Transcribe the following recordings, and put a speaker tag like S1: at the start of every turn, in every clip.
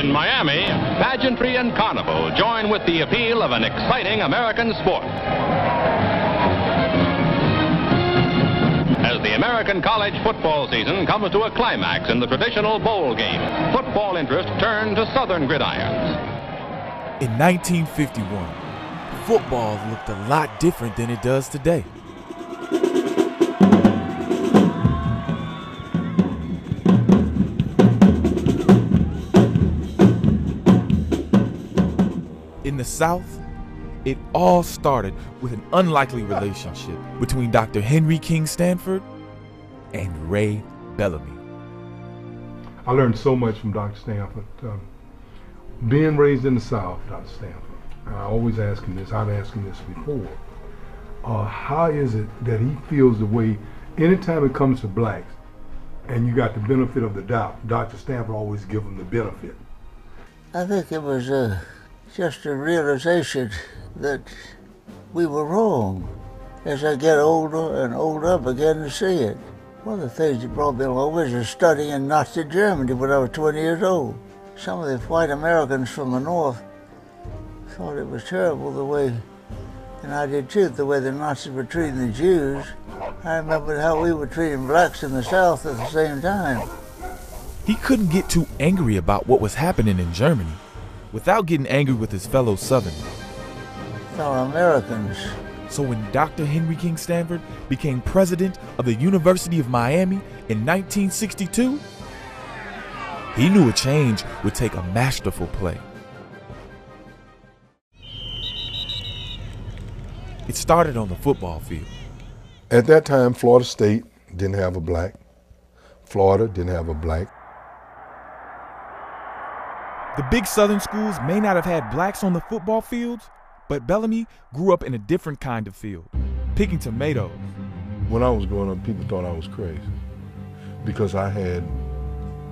S1: In Miami, pageantry and carnival join with the appeal of an exciting American sport. As the American college football season comes to a climax in the traditional bowl game, football interest turned to Southern gridirons.
S2: In 1951, football looked a lot different than it does today. In the South, it all started with an unlikely relationship between Dr. Henry King Stanford and Ray Bellamy.
S3: I learned so much from Dr. Stanford. Being raised in the South, Dr. Stanford, I always ask him this, I've asked him this before. How is it that he feels the way, anytime it comes to blacks, and you got the benefit of the doubt, Dr. Stanford always gives them the benefit?
S4: I think it was just a realization that we were wrong. As I get older and older, I began to see it. One of the things that brought me along was studying in Nazi Germany when I was 20 years old. Some of the white Americans from the North thought it was terrible the way, and I did too, the way the Nazis were treating the Jews. I remember how we were treating blacks in the South at the same time.
S2: He couldn't get too angry about what was happening in Germany without getting angry with his fellow Southerners.
S4: Fellow Americans.
S2: So when Dr. Henry King Stanford became president of the University of Miami in 1962, he knew a change would take a masterful play. It started on the football field.
S3: At that time, Florida State didn't have a black. Florida didn't have a black.
S2: The big Southern schools may not have had blacks on the football fields, but Bellamy grew up in a different kind of field, picking tomatoes.
S3: When I was growing up, people thought I was crazy because I had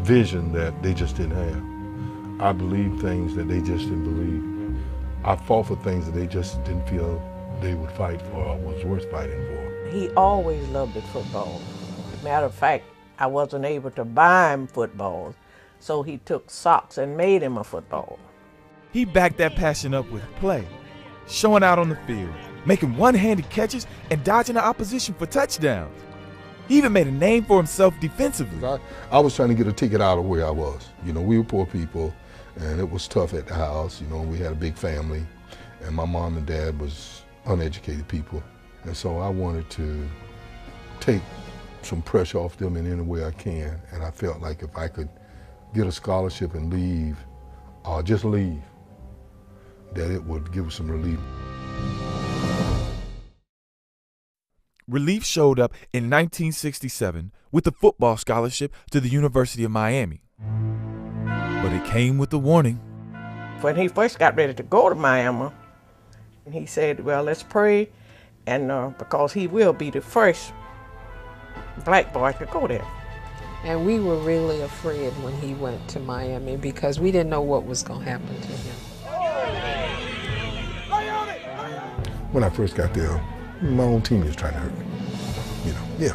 S3: vision that they just didn't have. I believed things that they just didn't believe. I fought for things that they just didn't feel they would fight for or was worth fighting for.
S5: He always loved football. Matter of fact, I wasn't able to buy him footballs, so he took socks and made him a football.
S2: He backed that passion up with play, showing out on the field, making one-handed catches and dodging the opposition for touchdowns. He even made a name for himself defensively.
S3: I was trying to get a ticket out of where I was. You know, we were poor people, and it was tough at the house. You know, we had a big family, and my mom and dad was uneducated people. And so I wanted to take some pressure off them in any way I can, and I felt like if I could get a scholarship and leave, or just leave, that it would give some relief.
S2: Relief showed up in 1967 with a football scholarship to the University of Miami. But it came with a warning.
S5: When he first got ready to go to Miami, he said, well, let's pray, and because he will be the first black boy to go there.
S6: And we were really afraid when he went to Miami because we didn't know what was going to happen to him.
S3: When I first got there, my own team was trying to hurt me. You know, yeah.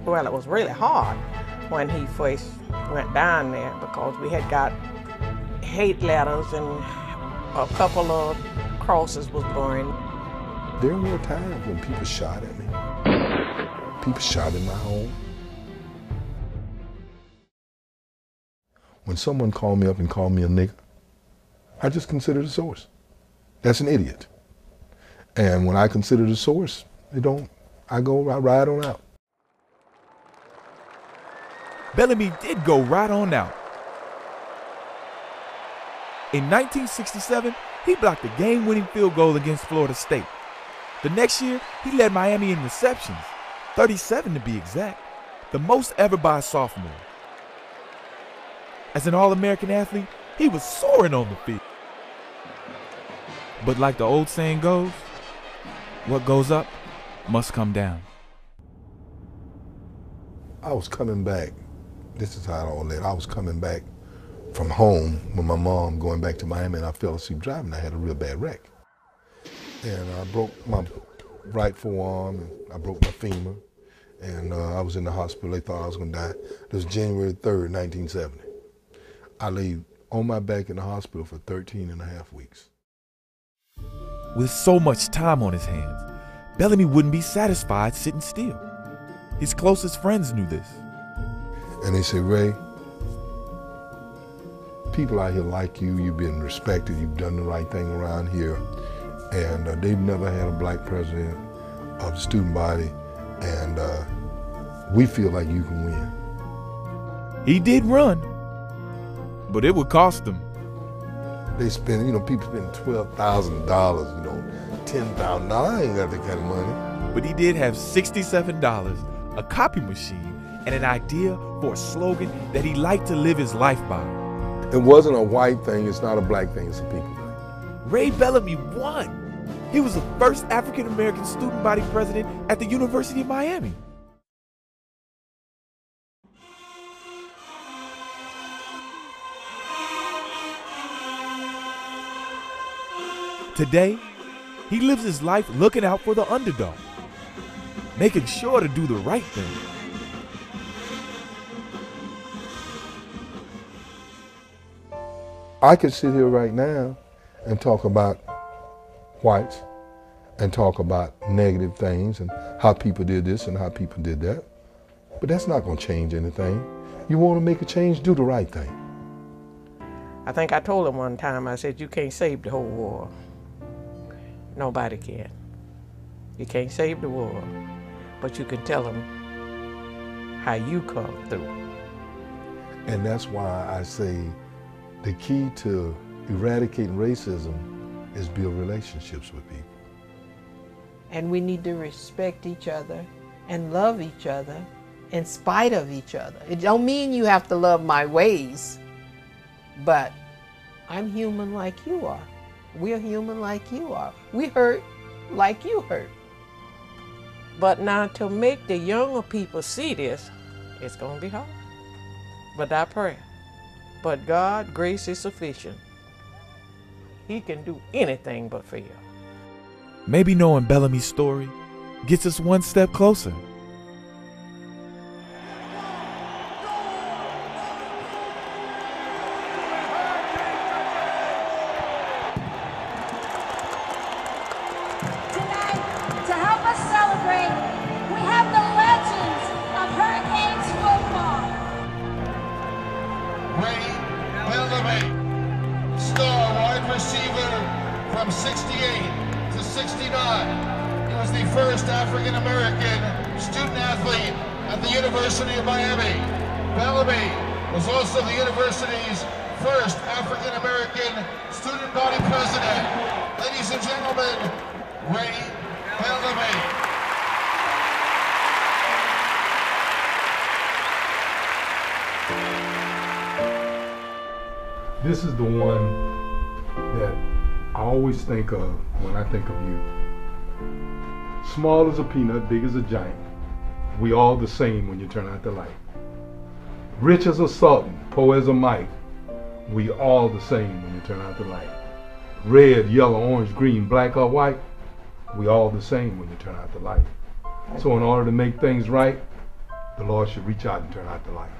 S5: Well, it was really hard when he first went down there because we had got hate letters and a couple of crosses was burned.
S3: There were times when people shot at me. People shot in my home. When someone called me up and called me a nigger, I just consider the source. That's an idiot. And when I consider the source, I ride on out.
S2: Bellamy did go right on out. In 1967, he blocked a game-winning field goal against Florida State. The next year, he led Miami in receptions, 37 to be exact, the most ever by a sophomore. As an All-American athlete, he was soaring on the field. But like the old saying goes, what goes up must come down.
S3: I was coming back. This is how it all led. I was coming back from home with my mom going back to Miami, and I fell asleep driving. I had a real bad wreck. And I broke my right forearm, and I broke my femur, and I was in the hospital. They thought I was going to die. It was January 3rd, 1970. I lay on my back in the hospital for 13 and a half weeks.
S2: With so much time on his hands, Bellamy wouldn't be satisfied sitting still. His closest friends knew this.
S3: And they say, Ray, people out here like you, you've been respected, you've done the right thing around here, and they've never had a black president of the student body, and we feel like you can win.
S2: He did run, but it would cost him.
S3: They spend, people spend $12,000, $10,000. I ain't got that kind of money.
S2: But he did have $67, a copy machine, and an idea for a slogan that he liked to live his life by.
S3: It wasn't a white thing, it's not a black thing, it's a people thing.
S2: Ray Bellamy won. He was the first African-American student body president at the University of Miami. Today, he lives his life looking out for the underdog, making sure to do the right thing.
S3: I could sit here right now and talk about whites and talk about negative things and how people did this and how people did that, but that's not going to change anything. You want to make a change, do the right thing.
S5: I think I told him one time, I said, you can't save the whole world. Nobody can. You can't save the world, but you can tell them how you come through.
S3: And that's why I say the key to eradicating racism is build relationships with people.
S6: And we need to respect each other and love each other in spite of each other. It don't mean you have to love my ways, but I'm human like you are. We're human like you are. We hurt like you hurt.
S5: But now to make the younger people see this, it's going to be hard. But I pray. But God's grace is sufficient. He can do anything but fail.
S2: Maybe knowing Bellamy's story gets us one step closer.
S7: Bellamy, star wide receiver from 68 to 69. He was the first African-American student athlete at the University of Miami. Bellamy was also the university's first African-American student body president. Ladies and gentlemen, Ray Bellamy.
S3: This is the one that I always think of when I think of you. Small as a peanut, big as a giant. We all the same when you turn out the light. Rich as a sultan, poor as a mite. We all the same when you turn out the light. Red, yellow, orange, green, black or white. We all the same when you turn out the light. So in order to make things right, the Lord should reach out and turn out the light.